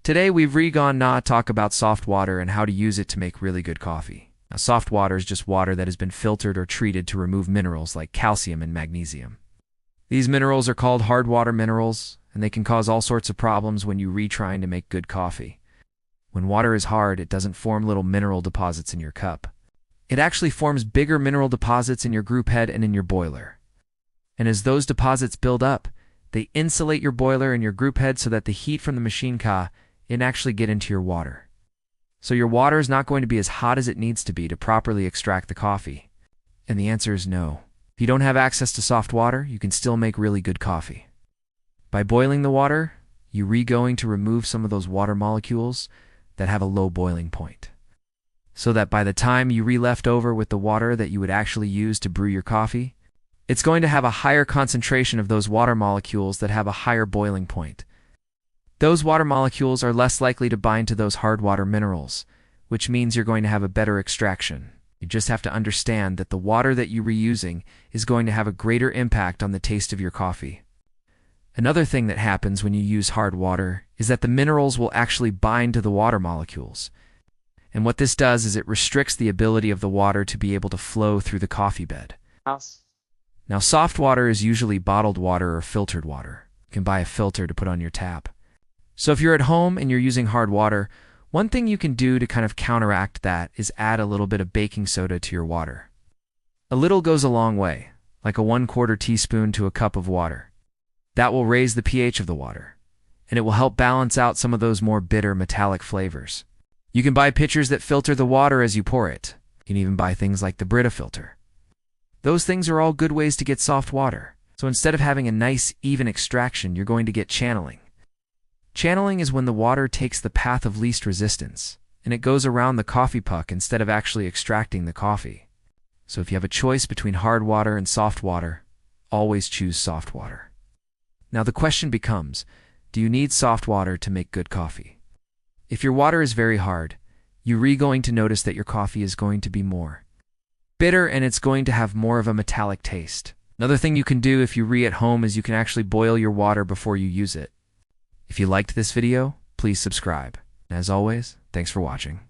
Today we've gonna talk about soft water and how to use it to make really good coffee. Now, soft water is just water that has been filtered or treated to remove minerals like calcium and magnesium. These minerals are called hard water minerals, and they can cause all sorts of problems when you're trying to make good coffee. When water is hard, it doesn't form little mineral deposits in your cup. It actually forms bigger mineral deposits in your group head and in your boiler. And as those deposits build up, they insulate your boiler and your group head so that the heat from the machine can actually get into your water. So your water is not going to be as hot as it needs to be to properly extract the coffee. And the answer is no. If you don't have access to soft water, you can still make really good coffee. By boiling the water, you're going to remove some of those water molecules that have a low boiling point, so that by the time you're left over with the water that you would actually use to brew your coffee, it's going to have a higher concentration of those water molecules that have a higher boiling point. Those water molecules are less likely to bind to those hard water minerals, which means you're going to have a better extraction. You just have to understand that the water that you're reusing is going to have a greater impact on the taste of your coffee. Another thing that happens when you use hard water is that the minerals will actually bind to the water molecules. And what this does is it restricts the ability of the water to be able to flow through the coffee bed. Now, soft water is usually bottled water or filtered water. You can buy a filter to put on your tap. So if you're at home and you're using hard water, one thing you can do to kind of counteract that is add a little bit of baking soda to your water. A little goes a long way, like a 1/4 teaspoon to a cup of water. That will raise the pH of the water, and it will help balance out some of those more bitter metallic flavors. You can buy pitchers that filter the water as you pour it. You can even buy things like the Brita filter. Those things are all good ways to get soft water. So instead of having a nice, even extraction, you're going to get channeling. Channeling is when the water takes the path of least resistance, and it goes around the coffee puck instead of actually extracting the coffee. So if you have a choice between hard water and soft water, always choose soft water. Now the question becomes, do you need soft water to make good coffee? If your water is very hard, you're going to notice that your coffee is going to be more bitter and it's going to have more of a metallic taste. Another thing you can do if you're at home is you can actually boil your water before you use it. If you liked this video, please subscribe. And as always, thanks for watching.